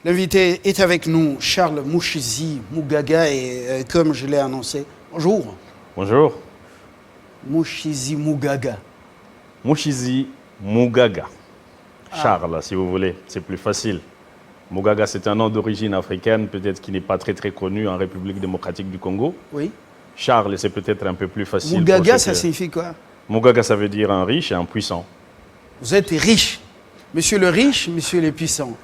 L'invité est avec nous, Charles Mouchizi Mougaga, et comme je l'ai annoncé, bonjour. Bonjour. Mouchizi Mougaga. Mouchizi Mougaga. Charles, si vous voulez, c'est plus facile. Mougaga, c'est un nom d'origine africaine, peut-être qui n'est pas très connu en République démocratique du Congo. Oui. Charles, c'est peut-être un peu plus facile. Mougaga, ça signifie quoi? Mougaga, ça veut dire un riche et un puissant. Vous êtes riche. Monsieur le riche, monsieur le puissant.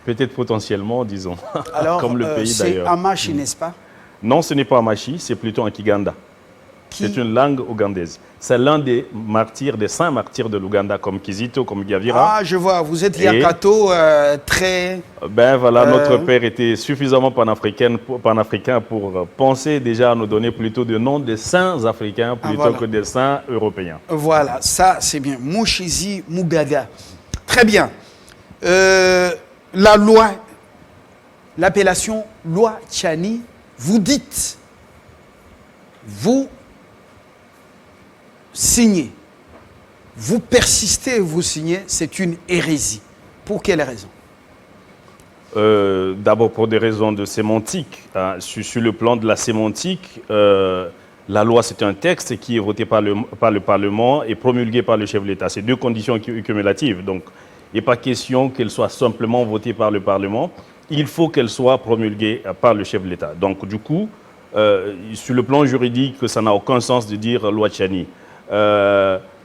Peut-être potentiellement, disons. Alors, comme le pays d'ailleurs. C'est Amashi, n'est-ce pas? Non, ce n'est pas Amashi, c'est plutôt un Kiganda. C'est une langue ougandaise. C'est l'un des martyrs, des saints martyrs de l'Ouganda, comme Kizito, comme Giavira. Ah, je vois, vous êtes Yakato, très... Ben voilà, notre père était suffisamment panafricain pour penser déjà à nous donner plutôt de noms des saints africains plutôt que des saints européens. Voilà, ça c'est bien. Mouchizi Mougaga. Très bien. La loi, l'appellation loi Tchani, vous dites, vous signez, vous persistez, vous signez, c'est une hérésie. Pour quelle raison? D'abord pour des raisons de sémantique. Hein. Sur le plan de la sémantique, la loi c'est un texte qui est voté par le Parlement et promulgué par le chef de l'État. C'est deux conditions cumulatives. Donc il n'est pas question qu'elle soit simplement votée par le Parlement. Il faut qu'elle soit promulguée par le chef de l'État. Donc du coup, sur le plan juridique, ça n'a aucun sens de dire loi Tchani.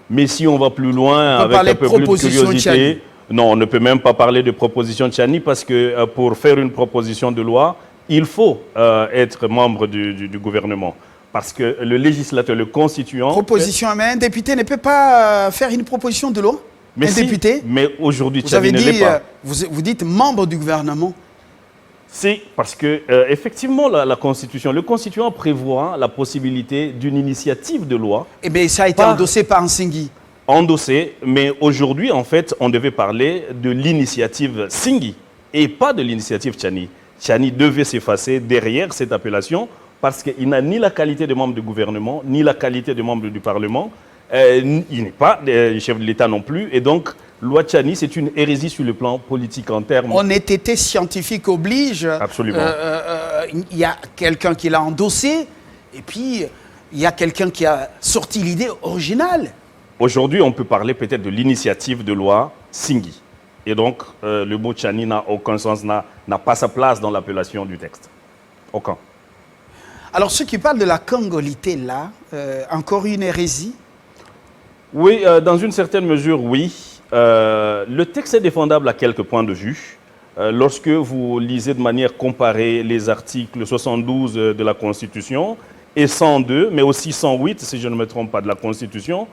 Mais si on va plus loin, avec un peu plus de curiosité, non, on ne peut même pas parler de proposition Tchani parce que pour faire une proposition de loi, il faut être membre du gouvernement. Parce que le législateur, le constituant... Proposition, mais un député ne peut pas faire une proposition de loi? Mais un député? Mais aujourd'hui, Tchani ne l'est pas. Vous dites membre du gouvernement. C'est parce que, effectivement, la Constitution, le constituant prévoit la possibilité d'une initiative de loi. Eh bien, ça a été endossé par Nsingui. Endossé, mais aujourd'hui, en fait, on devait parler de l'initiative Singui et pas de l'initiative Tchani. Tchani devait s'effacer derrière cette appellation parce qu'il n'a ni la qualité de membre du gouvernement, ni la qualité de membre du Parlement. Il n'est pas chef de l'État non plus. Et donc, loi Tchani, c'est une hérésie sur le plan politique en termes... Honnêteté scientifique oblige. Absolument. Il y a quelqu'un qui l'a endossé, et puis il y a quelqu'un qui a sorti l'idée originale. Aujourd'hui, on peut parler peut-être de l'initiative de loi Singui. Et donc, le mot Tchani n'a aucun sens, n'a pas sa place dans l'appellation du texte. Aucun. Alors, ceux qui parlent de la congolité, là, encore une hérésie? Oui, dans une certaine mesure, oui. Le texte est défendable à quelques points de vue. Lorsque vous lisez de manière comparée les articles 72 de la Constitution et 102, mais aussi 108, si je ne me trompe pas, de la Constitution,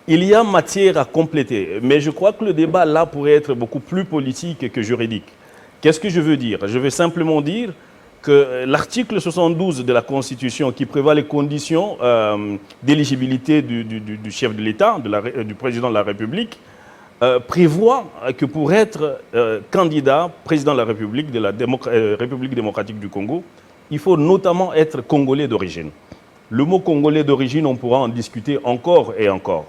il y a matière à compléter. Mais je crois que le débat là pourrait être beaucoup plus politique que juridique. Qu'est-ce que je veux dire? Je veux simplement dire que l'article 72 de la Constitution qui prévoit les conditions d'éligibilité du chef de l'État, du président de la République, prévoit que pour être candidat président de la République, de la République démocratique du Congo, il faut notamment être congolais d'origine. Le mot congolais d'origine, on pourra en discuter encore et encore.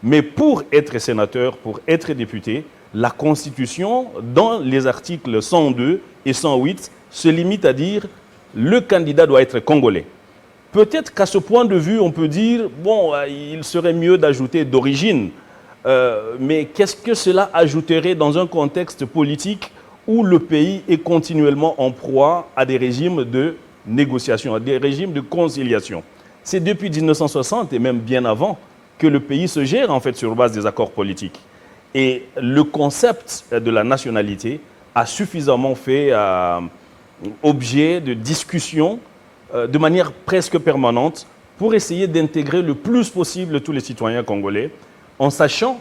Mais pour être sénateur, pour être député, la Constitution, dans les articles 102 et 108, se limite à dire le candidat doit être congolais. Peut-être qu'à ce point de vue, on peut dire, bon, il serait mieux d'ajouter d'origine. Mais qu'est-ce que cela ajouterait dans un contexte politique où le pays est continuellement en proie à des régimes de négociation, à des régimes de conciliation? C'est depuis 1960 et même bien avant que le pays se gère en fait sur base des accords politiques. Et le concept de la nationalité a suffisamment fait objet de discussion de manière presque permanente pour essayer d'intégrer le plus possible tous les citoyens congolais, en sachant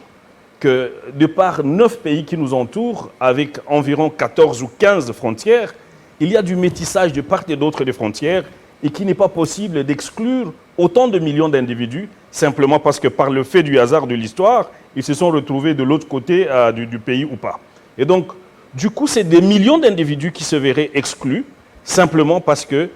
que de par 9 pays qui nous entourent, avec environ 14 ou 15 frontières, il y a du métissage de part et d'autre des frontières et qu'il n'est pas possible d'exclure autant de millions d'individus simplement parce que par le fait du hasard de l'histoire, ils se sont retrouvés de l'autre côté du pays ou pas. Et donc, du coup, c'est des millions d'individus qui se verraient exclus simplement parce qu'ils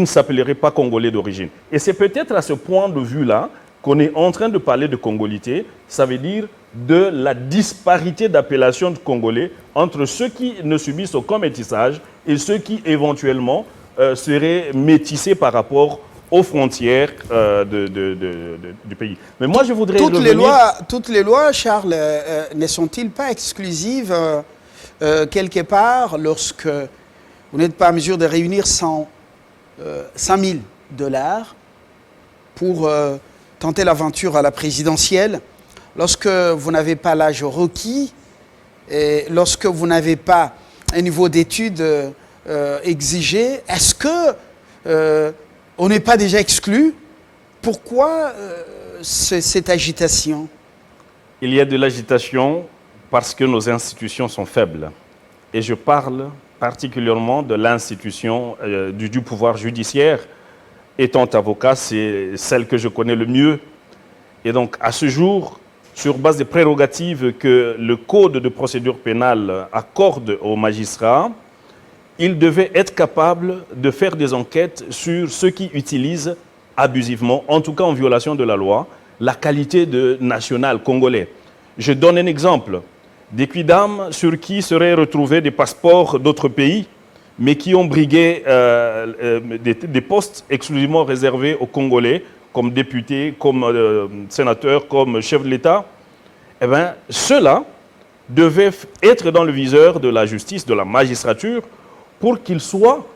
ne s'appelleraient pas congolais d'origine. Et c'est peut-être à ce point de vue-là qu'on est en train de parler de congolité, ça veut dire de la disparité d'appellation de Congolais entre ceux qui ne subissent aucun métissage et ceux qui éventuellement seraient métissés par rapport aux frontières du pays. Mais moi, je voudrais toutes les lois, Charles, ne sont-ils pas exclusives quelque part lorsque vous n'êtes pas en mesure de réunir 100 000 $ pour tenter l'aventure à la présidentielle, lorsque vous n'avez pas l'âge requis, et lorsque vous n'avez pas un niveau d'études exigé, est-ce que on n'est pas déjà exclu? Pourquoi cette agitation? Il y a de l'agitation parce que nos institutions sont faibles. Et je parle particulièrement de l'institution du pouvoir judiciaire. Étant avocat, c'est celle que je connais le mieux. Et donc, à ce jour, sur base des prérogatives que le Code de procédure pénale accorde aux magistrats, ils devaient être capables de faire des enquêtes sur ceux qui utilisent abusivement, en tout cas en violation de la loi, la qualité de national congolais. Je donne un exemple. Des quidams sur qui seraient retrouvés des passeports d'autres pays, mais qui ont brigué des postes exclusivement réservés aux Congolais, comme députés, comme sénateurs, comme chefs de l'État, eh bien, ceux-là devaient être dans le viseur de la justice, de la magistrature, pour qu'ils soient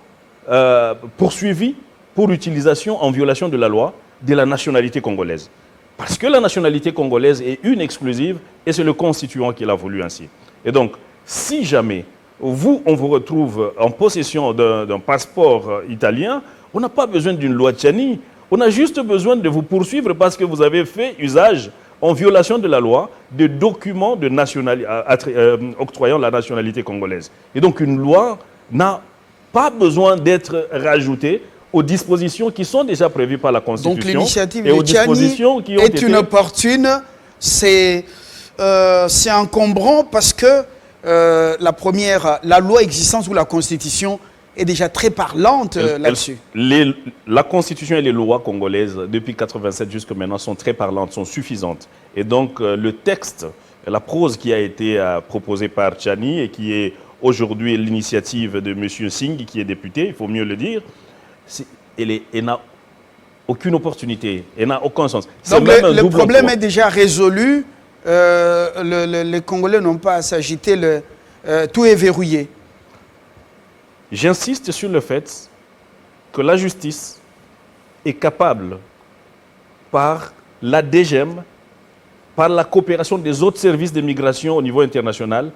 poursuivis pour utilisation en violation de la loi de la nationalité congolaise. Parce que la nationalité congolaise est une exclusive et c'est le constituant qui l'a voulu ainsi. Et donc, si jamais on vous retrouve en possession d'un passeport italien, on n'a pas besoin d'une loi Tchani. On a juste besoin de vous poursuivre parce que vous avez fait usage en violation de la loi de documents de octroyant la nationalité congolaise. Et donc, une loi n'a pas besoin d'être rajoutée aux dispositions qui sont déjà prévues par la Constitution. Donc l'initiative de Tchani est inopportune, c'est encombrant parce que la loi existante ou la Constitution est déjà très parlante là-dessus. La Constitution et les lois congolaises, depuis 1987 jusqu'à maintenant, sont très parlantes, sont suffisantes. Et donc le texte, la prose qui a été proposée par Tchani et qui est aujourd'hui l'initiative de M. Singh, qui est député, il faut mieux le dire, elle n'a aucune opportunité, elle n'a aucun sens. Donc le problème est déjà résolu, les Congolais n'ont pas à s'agiter, tout est verrouillé. J'insiste sur le fait que la justice est capable, par la DGM, par la coopération des autres services de migration au niveau international,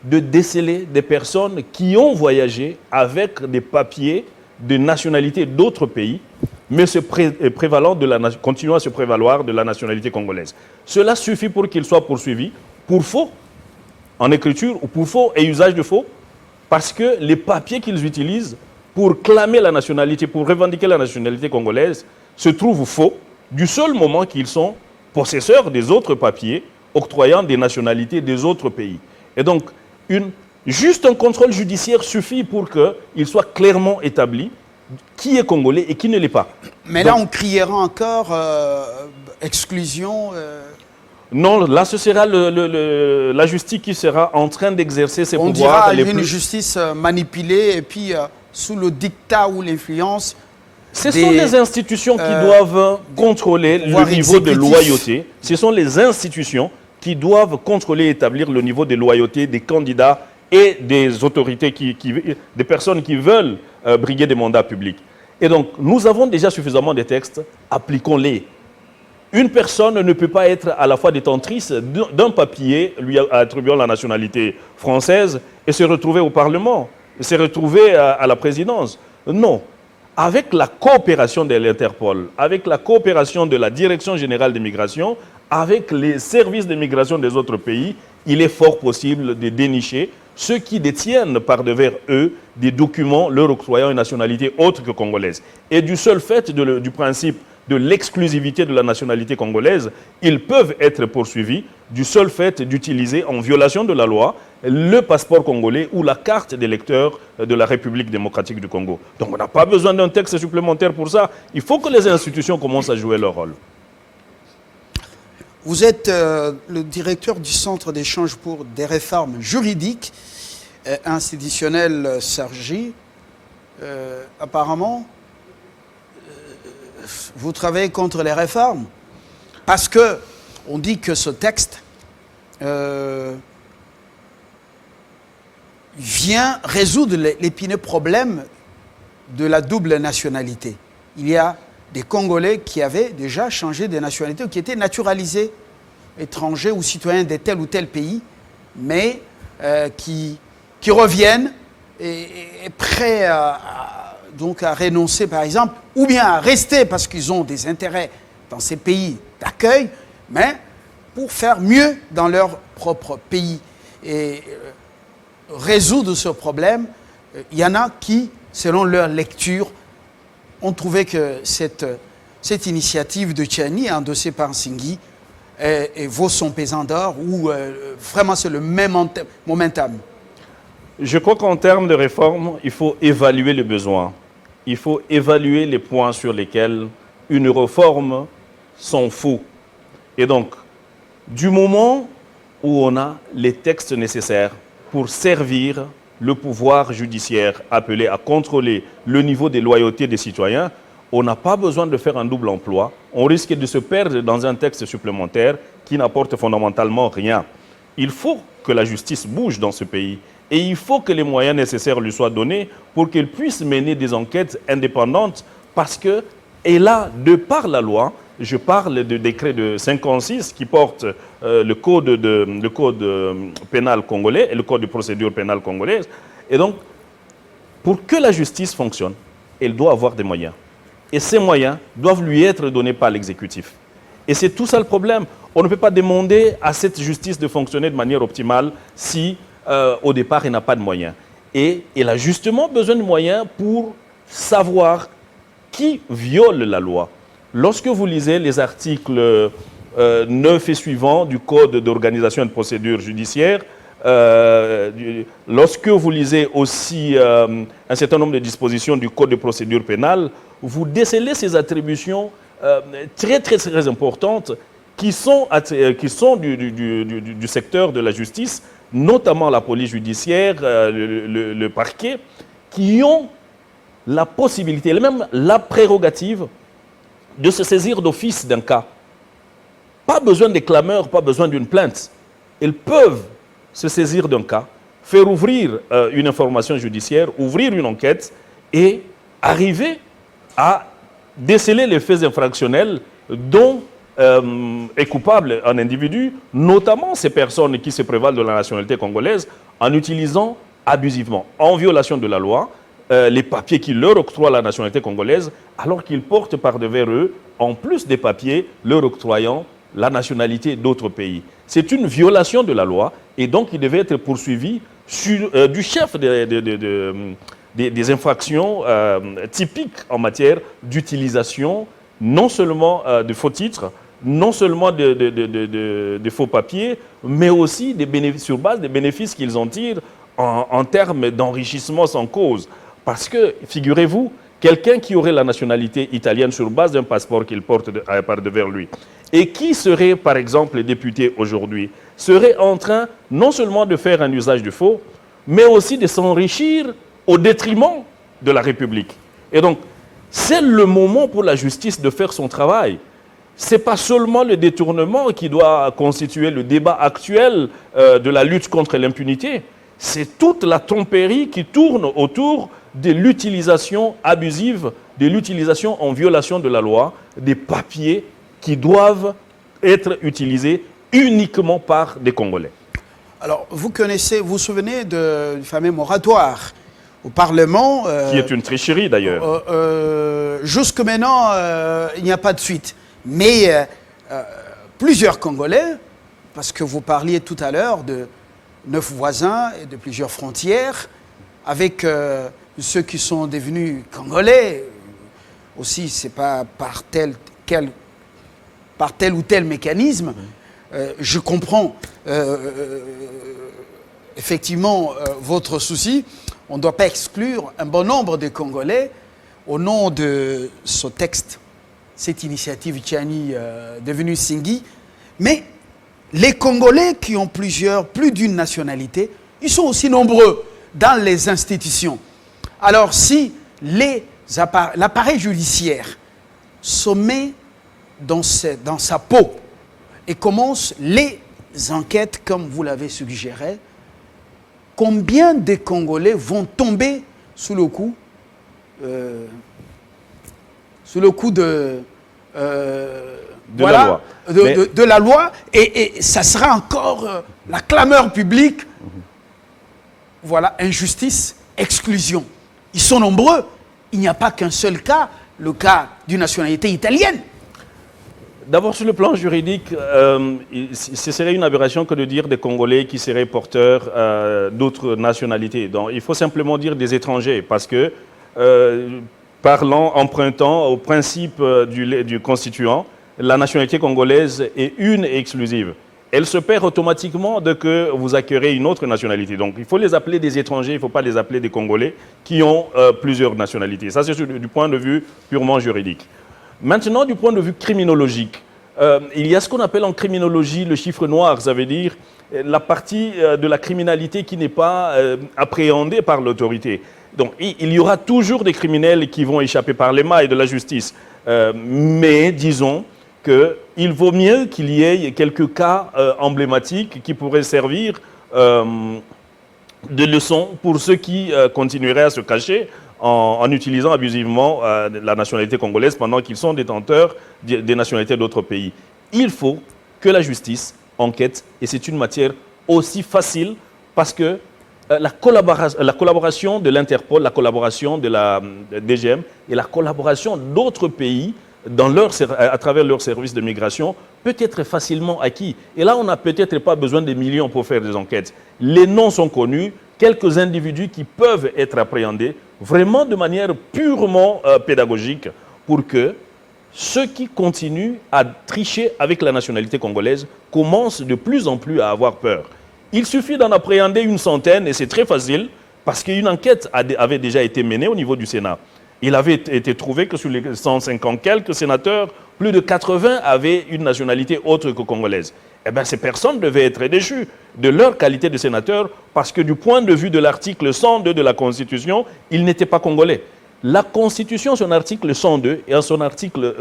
de déceler des personnes qui ont voyagé avec des papiers de nationalité d'autres pays, mais continuant à se prévaloir de la nationalité congolaise. Cela suffit pour qu'ils soient poursuivis pour faux en écriture ou pour faux et usage de faux, parce que les papiers qu'ils utilisent pour clamer la nationalité, pour revendiquer la nationalité congolaise, se trouvent faux du seul moment qu'ils sont possesseurs des autres papiers octroyant des nationalités des autres pays. Et donc, juste un contrôle judiciaire suffit pour qu'il soit clairement établi qui est congolais et qui ne l'est pas. Mais donc, là, on criera encore exclusion. Non, là, ce sera la justice qui sera en train d'exercer ses pouvoirs. On dira une justice manipulée et puis sous le dictat ou l'influence. Ce sont les institutions qui doivent contrôler le niveau de loyauté. Ce sont les institutions qui doivent contrôler et établir le niveau de loyauté des candidats et des autorités, des personnes qui veulent briguer des mandats publics. Et donc, nous avons déjà suffisamment de textes, appliquons-les. Une personne ne peut pas être à la fois détentrice d'un papier lui attribuant la nationalité française et se retrouver au Parlement, et se retrouver à la présidence. Non. Avec la coopération de l'Interpol, avec la coopération de la Direction générale des migrations, avec les services de migration des autres pays, il est fort possible de dénicher ceux qui détiennent par devers eux des documents leur octroyant une nationalité autre que congolaise. Et du seul fait du principe de l'exclusivité de la nationalité congolaise, ils peuvent être poursuivis du seul fait d'utiliser en violation de la loi le passeport congolais ou la carte d'électeur de la République démocratique du Congo. Donc on n'a pas besoin d'un texte supplémentaire pour ça. Il faut que les institutions commencent à jouer leur rôle. vous êtes le directeur du Centre d'échange pour des réformes juridiques institutionnelles Sergi. Apparemment, vous travaillez contre les réformes parce que on dit que ce texte vient résoudre l'épineux problème de la double nationalité. Il y a des Congolais qui avaient déjà changé de nationalité ou qui étaient naturalisés étrangers ou citoyens de tel ou tel pays, mais qui reviennent et prêts donc à renoncer, par exemple, ou bien à rester parce qu'ils ont des intérêts dans ces pays d'accueil, mais pour faire mieux dans leur propre pays. Et résoudre ce problème, il y en a qui, selon leur lecture, ont trouvé que cette initiative de Tchani, endossée par Singhi, vaut son pesant d'or, ou vraiment c'est le même momentum. Je crois qu'en termes de réforme, il faut évaluer les besoins. Il faut évaluer les points sur lesquels une réforme s'en fout. Et donc, du moment où on a les textes nécessaires pour servir le pouvoir judiciaire appelé à contrôler le niveau de loyauté des citoyens, on n'a pas besoin de faire un double emploi. On risque de se perdre dans un texte supplémentaire qui n'apporte fondamentalement rien. Il faut que la justice bouge dans ce pays et il faut que les moyens nécessaires lui soient donnés pour qu'elle puisse mener des enquêtes indépendantes parce que, et là, de par la loi, je parle du décret de 56 qui porte le code pénal congolais et le code de procédure pénale congolaise. Et donc, pour que la justice fonctionne, elle doit avoir des moyens. Et ces moyens doivent lui être donnés par l'exécutif. Et c'est tout ça le problème. On ne peut pas demander à cette justice de fonctionner de manière optimale si, au départ, elle n'a pas de moyens. Et elle a justement besoin de moyens pour savoir qui viole la loi. Lorsque vous lisez les articles 9 et suivants du Code d'organisation et de procédure judiciaire, lorsque vous lisez aussi un certain nombre de dispositions du Code de procédure pénale, vous décelez ces attributions très importantes qui sont du secteur de la justice, notamment la police judiciaire, le parquet, qui ont la possibilité, et même la prérogative de se saisir d'office d'un cas. Pas besoin des clameurs, pas besoin d'une plainte. Ils peuvent se saisir d'un cas, faire ouvrir une information judiciaire, ouvrir une enquête et arriver à déceler les faits infractionnels dont est coupable un individu, notamment ces personnes qui se prévalent de la nationalité congolaise, en utilisant abusivement, en violation de la loi, les papiers qui leur octroient la nationalité congolaise, alors qu'ils portent par-devers eux, en plus des papiers, leur octroyant la nationalité d'autres pays. C'est une violation de la loi et donc il devait être poursuivi du chef des infractions typiques en matière d'utilisation non seulement de faux titres, non seulement de faux papiers, mais aussi sur base des bénéfices qu'ils en tirent en termes d'enrichissement sans cause. Parce que, figurez-vous, quelqu'un qui aurait la nationalité italienne sur base d'un passeport qu'il porte par-devers lui, et qui serait, par exemple, député aujourd'hui, serait en train non seulement de faire un usage de faux, mais aussi de s'enrichir au détriment de la République. Et donc, c'est le moment pour la justice de faire son travail. Ce n'est pas seulement le détournement qui doit constituer le débat actuel de la lutte contre l'impunité, c'est toute la tromperie qui tourne autour de l'utilisation abusive, de l'utilisation en violation de la loi, des papiers qui doivent être utilisés uniquement par des Congolais. Alors, vous vous souvenez du fameux moratoire au Parlement. Qui est une tricherie d'ailleurs. Jusque maintenant, il n'y a pas de suite. Mais plusieurs Congolais, parce que vous parliez tout à l'heure de 9 voisins et de plusieurs frontières, avec ceux qui sont devenus Congolais, aussi, ce n'est pas par tel ou tel mécanisme. Je comprends effectivement votre souci. On ne doit pas exclure un bon nombre de Congolais au nom de ce texte, cette initiative Tchani devenue Singhi. Mais les Congolais qui ont plus d'une nationalité, ils sont aussi nombreux dans les institutions. Alors si l'appareil judiciaire se met dans sa peau et commence les enquêtes comme vous l'avez suggéré, combien de Congolais vont tomber sous le coup de la loi et ça sera encore la clameur publique. Voilà, injustice, exclusion. Ils sont nombreux. Il n'y a pas qu'un seul cas, le cas d'une nationalité italienne. D'abord, sur le plan juridique, ce serait une aberration que de dire des Congolais qui seraient porteurs d'autres nationalités. Donc, il faut simplement dire des étrangers, parce que, empruntant au principe du constituant, la nationalité congolaise est une et exclusive. Elle se perd automatiquement dès que vous acquérez une autre nationalité. Donc, il faut les appeler des étrangers, il ne faut pas les appeler des Congolais qui ont plusieurs nationalités. Ça, c'est du point de vue purement juridique. Maintenant, du point de vue criminologique, il y a ce qu'on appelle en criminologie le chiffre noir, ça veut dire la partie de la criminalité qui n'est pas appréhendée par l'autorité. Donc, il y aura toujours des criminels qui vont échapper par les mailles de la justice. Mais disons qu'il vaut mieux qu'il y ait quelques cas emblématiques qui pourraient servir de leçon pour ceux qui continueraient à se cacher en utilisant abusivement la nationalité congolaise pendant qu'ils sont détenteurs des nationalités d'autres pays. Il faut que la justice enquête, et c'est une matière aussi facile parce que la collaboration de l'Interpol, la collaboration de la DGM et la collaboration d'autres pays à travers leurs services de migration peut être facilement acquis. Et là, on n'a peut-être pas besoin de millions pour faire des enquêtes. Les noms sont connus, quelques individus qui peuvent être appréhendés vraiment de manière purement pédagogique pour que ceux qui continuent à tricher avec la nationalité congolaise commencent de plus en plus à avoir peur. Il suffit d'en appréhender une centaine et c'est très facile parce qu'une enquête avait déjà été menée au niveau du Sénat. Il avait été trouvé que sur les 150 quelques sénateurs, plus de 80 avaient une nationalité autre que congolaise. Eh bien, ces personnes devaient être déchues de leur qualité de sénateur parce que du point de vue de l'article 102 de la Constitution, ils n'étaient pas congolais. La Constitution, son article 102 et son article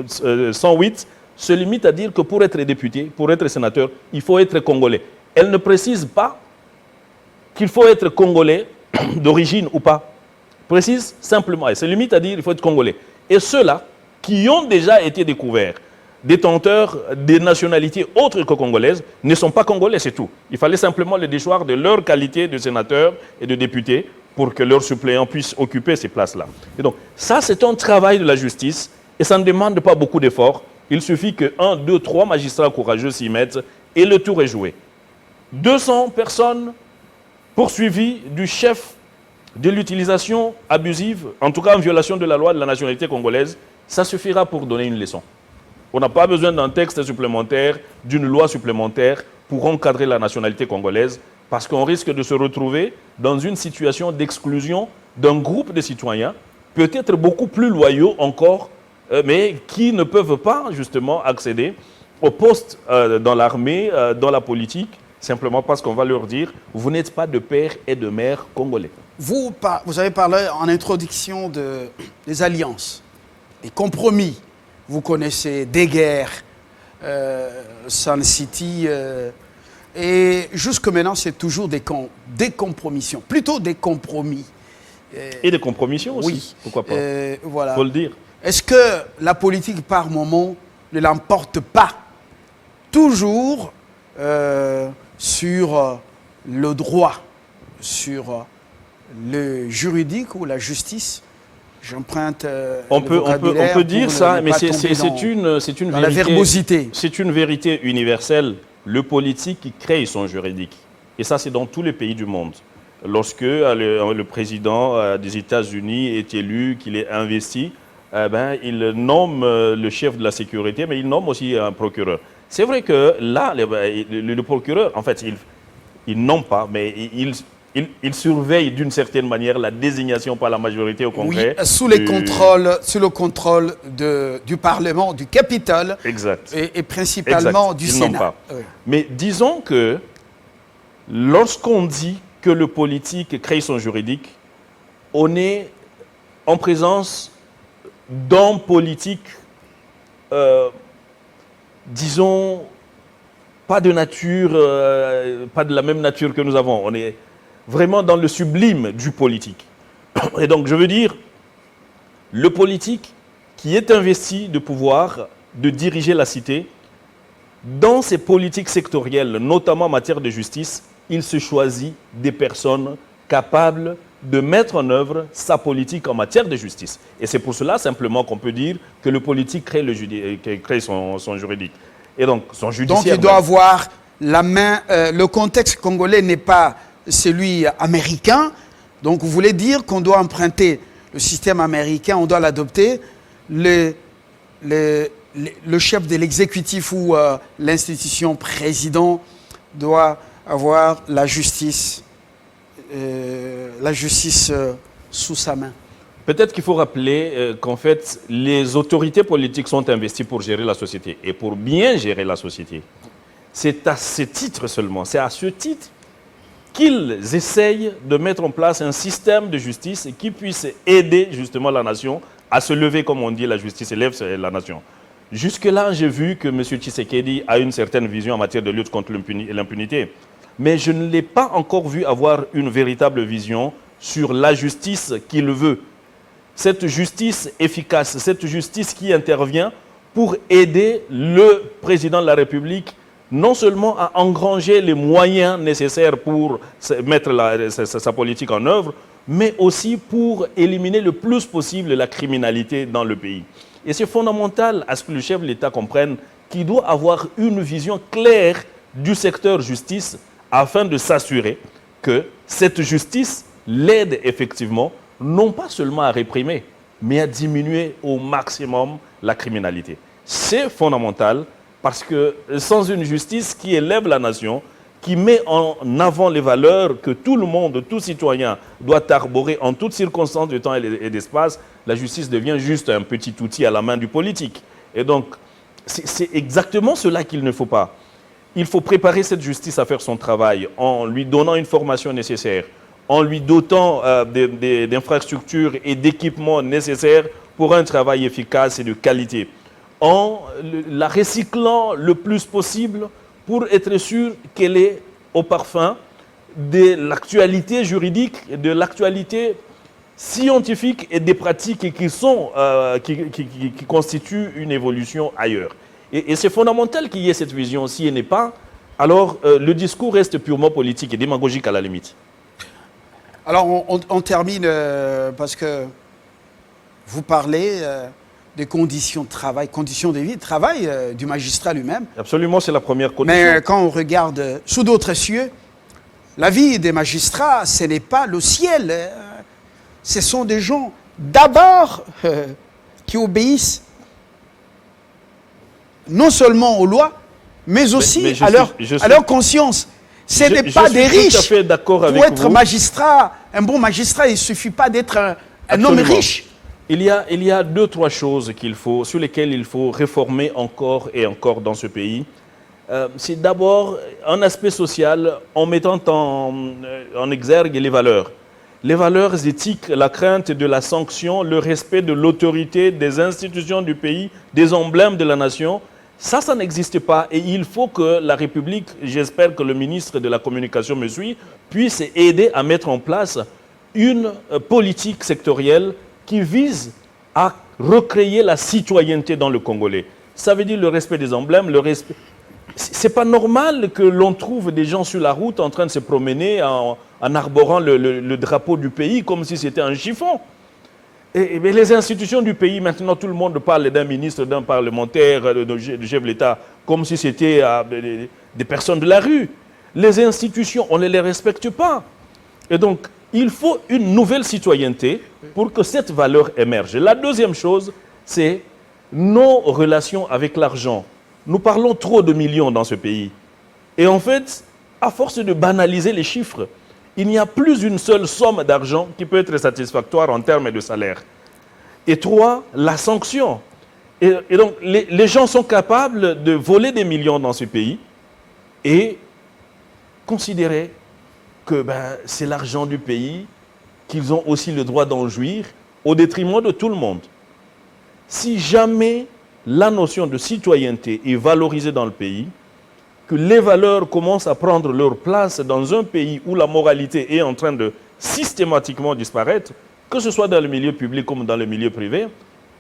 108 se limite à dire que pour être député, pour être sénateur, il faut être congolais. Elle ne précise pas qu'il faut être congolais d'origine ou pas. Précise simplement, elle se limite à dire qu'il faut être congolais. Et ceux-là qui ont déjà été découverts, détenteurs des nationalités autres que congolaises, ne sont pas congolais, c'est tout. Il fallait simplement les déchoir de leur qualité de sénateur et de député pour que leurs suppléants puissent occuper ces places-là. Et donc, ça, c'est un travail de la justice et ça ne demande pas beaucoup d'efforts. Il suffit que 1, 2, 3 magistrats courageux s'y mettent et le tour est joué. 200 personnes poursuivies du chef de l'utilisation abusive, en tout cas en violation de la loi de la nationalité congolaise, ça suffira pour donner une leçon. On n'a pas besoin d'un texte supplémentaire, d'une loi supplémentaire pour encadrer la nationalité congolaise, parce qu'on risque de se retrouver dans une situation d'exclusion d'un groupe de citoyens, peut-être beaucoup plus loyaux encore, mais qui ne peuvent pas justement accéder aux postes dans l'armée, dans la politique, simplement parce qu'on va leur dire « vous n'êtes pas de père et de mère congolais ». Vous avez parlé en introduction des alliances, des compromis. Vous connaissez des guerres, Sun City, et jusque maintenant, c'est toujours des compromissions, plutôt des compromis. Et des compromissions aussi, oui, pourquoi pas, voilà. faut le dire. Est-ce que la politique, par moment, ne l'emporte pas toujours sur le droit, sur le juridique ou la justice? J'emprunte on peut dire ça, mais c'est une vérité, la verbosité. C'est une vérité universelle. Le politique crée son juridique. Et ça, c'est dans tous les pays du monde. Lorsque le président des États-Unis est élu, qu'il est investi, il nomme le chef de la sécurité, mais il nomme aussi un procureur. C'est vrai que là, le procureur, en fait, il nomme pas, mais il surveille d'une certaine manière la désignation par la majorité au Congrès. Oui, sous le contrôle du Parlement, du Capitole. Exact. Et principalement exact. du Ils Sénat. n'ont pas. Oui. Mais disons que lorsqu'on dit que le politique crée son juridique, on est en présence d'hommes politiques, disons, pas de nature, pas de la même nature que nous avons. On est vraiment dans le sublime du politique. Et donc, je veux dire, le politique qui est investi de pouvoir de diriger la cité, dans ses politiques sectorielles, notamment en matière de justice, il se choisit des personnes capables de mettre en œuvre sa politique en matière de justice. Et c'est pour cela simplement qu'on peut dire que le politique crée son juridique. Et donc, son judiciaire. Donc, il doit avoir la main. Le contexte congolais n'est pas celui américain. Donc, vous voulez dire qu'on doit emprunter le système américain, on doit l'adopter. Le chef de l'exécutif ou l'institution président doit avoir la justice sous sa main. Peut-être qu'il faut rappeler qu'en fait, les autorités politiques sont investies pour gérer la société. Et pour bien gérer la société, c'est à ce titre seulement, c'est à ce titre qu'ils essayent de mettre en place un système de justice qui puisse aider justement la nation à se lever, comme on dit, la justice élève la nation. Jusque-là, j'ai vu que M. Tshisekedi a une certaine vision en matière de lutte contre l'impunité. Mais je ne l'ai pas encore vu avoir une véritable vision sur la justice qu'il veut. Cette justice efficace, cette justice qui intervient pour aider le président de la République non seulement à engranger les moyens nécessaires pour mettre sa politique en œuvre, mais aussi pour éliminer le plus possible la criminalité dans le pays. Et c'est fondamental à ce que le chef de l'État comprenne qu'il doit avoir une vision claire du secteur justice afin de s'assurer que cette justice l'aide effectivement, non pas seulement à réprimer, mais à diminuer au maximum la criminalité. C'est fondamental parce que sans une justice qui élève la nation, qui met en avant les valeurs que tout le monde, tout citoyen doit arborer en toutes circonstances de temps et d'espace, la justice devient juste un petit outil à la main du politique. Et donc, c'est exactement cela qu'il ne faut pas. Il faut préparer cette justice à faire son travail en lui donnant une formation nécessaire, en lui dotant d'infrastructures et d'équipements nécessaires pour un travail efficace et de qualité, en la recyclant le plus possible pour être sûr qu'elle est au parfum de l'actualité juridique, de l'actualité scientifique et des pratiques qui constituent une évolution ailleurs. Et c'est fondamental qu'il y ait cette vision. Si elle n'est pas, alors le discours reste purement politique et démagogique à la limite. Alors on termine parce que vous parlez des conditions de travail, conditions de vie, de travail du magistrat lui-même. Absolument, c'est la première condition. Mais quand on regarde sous d'autres cieux, la vie des magistrats, ce n'est pas le ciel. Ce sont des gens d'abord qui obéissent non seulement aux lois, mais aussi à leur conscience. Ce n'est pas des riches. Pour être magistrat, un bon magistrat, il ne suffit pas d'être un homme riche. Il y a deux, trois choses sur lesquelles il faut réformer encore et encore dans ce pays. C'est d'abord un aspect social en mettant en exergue les valeurs. Les valeurs éthiques, la crainte de la sanction, le respect de l'autorité, des institutions du pays, des emblèmes de la nation. Ça n'existe pas et il faut que la République, j'espère que le ministre de la Communication me suit, puisse aider à mettre en place une politique sectorielle qui vise à recréer la citoyenneté dans le Congolais. Ça veut dire le respect des emblèmes, le respect... C'est pas normal que l'on trouve des gens sur la route en train de se promener en arborant le drapeau du pays comme si c'était un chiffon. Et les institutions du pays, maintenant tout le monde parle d'un ministre, d'un parlementaire, du chef de l'État, comme si c'était des personnes de la rue. Les institutions, on ne les respecte pas. Et donc, il faut une nouvelle citoyenneté pour que cette valeur émerge. La deuxième chose, c'est nos relations avec l'argent. Nous parlons trop de millions dans ce pays. Et en fait, à force de banaliser les chiffres il n'y a plus une seule somme d'argent qui peut être satisfactoire en termes de salaire. Et 3, la sanction. Et donc, les gens sont capables de voler des millions dans ce pays et considérer que c'est l'argent du pays, qu'ils ont aussi le droit d'en jouir, au détriment de tout le monde. Si jamais la notion de citoyenneté est valorisée dans le pays, que les valeurs commencent à prendre leur place dans un pays où la moralité est en train de systématiquement disparaître, que ce soit dans le milieu public comme dans le milieu privé,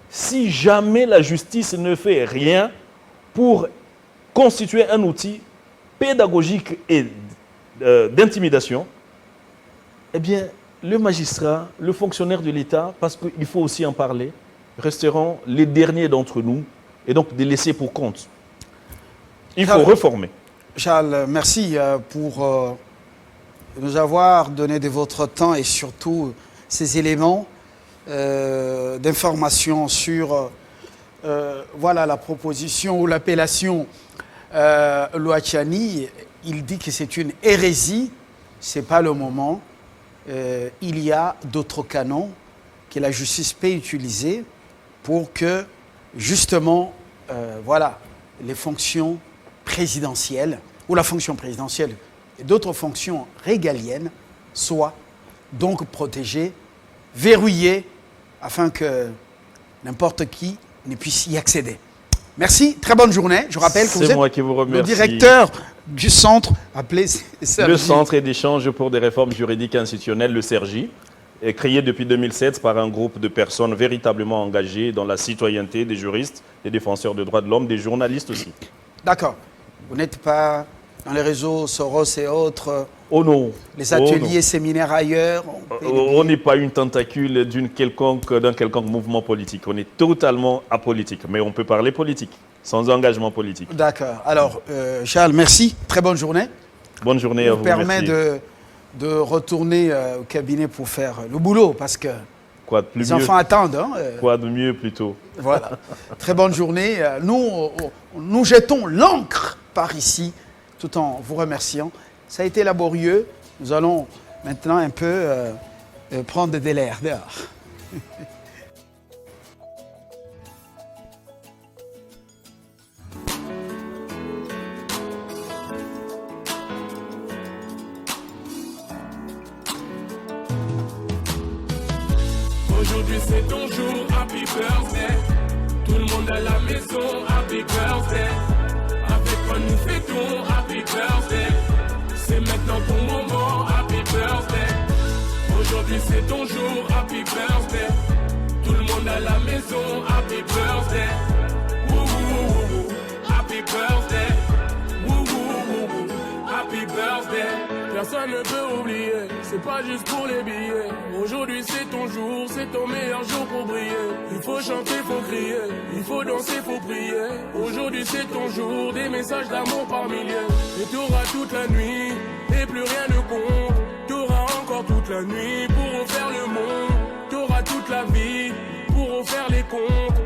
si jamais la justice ne fait rien pour constituer un outil pédagogique et d'intimidation, eh bien, le magistrat, le fonctionnaire de l'État, parce qu'il faut aussi en parler, resteront les derniers d'entre nous et donc des laissés pour compte. Il faut réformer. Charles, merci pour nous avoir donné de votre temps et surtout ces éléments d'information sur voilà, la proposition ou l'appellation loi Tchani. Il dit que c'est une hérésie, ce n'est pas le moment. Il y a d'autres canons que la justice peut utiliser pour que, justement, voilà, les fonctions présidentielles, ou la fonction présidentielle et d'autres fonctions régaliennes soient donc protégées, verrouillées, afin que n'importe qui ne puisse y accéder. Merci, très bonne journée. Je rappelle que vous êtes le directeur du centre appelé CERGI. Le Centre d'échange pour des réformes juridiques institutionnelles, le CERGI, est créé depuis 2007 par un groupe de personnes véritablement engagées dans la citoyenneté, des juristes, des défenseurs des droits de l'homme, des journalistes aussi. D'accord. Vous n'êtes pas dans les réseaux Soros et autres, oh non. Les ateliers, séminaires ailleurs. On n'est pas une tentacule d'un quelconque mouvement politique. On est totalement apolitique. Mais on peut parler politique, sans engagement politique. D'accord. Alors, Charles, merci. Très bonne journée. Bonne journée à vous. Ça vous permet de retourner au cabinet pour faire le boulot, parce que quoi de plus les enfants attendent. Hein, quoi de mieux, plutôt. Voilà. Très bonne journée. Nous jetons l'encre par ici, tout en vous remerciant. Ça a été laborieux. Nous allons maintenant un peu prendre de l'air dehors. Aujourd'hui c'est ton jour, happy birthday. Tout le monde à la maison, happy birthday. Avec quoi nous fêtons, happy birthday. C'est maintenant ton moment, happy birthday. Aujourd'hui c'est ton jour, happy birthday. Tout le monde à la maison, happy birthday. Woo woo woo, happy birthday. Woo woo woo, happy birthday. Personne ne peut oublier, c'est pas juste pour les billets. Aujourd'hui c'est ton jour, c'est ton meilleur jour pour briller. Il faut chanter, faut crier, il faut danser, faut prier. Aujourd'hui c'est ton jour, des messages d'amour par milliers. Et t'auras toute la nuit, et plus rien ne compte. T'auras encore toute la nuit pour refaire le monde. T'auras toute la vie pour refaire les comptes.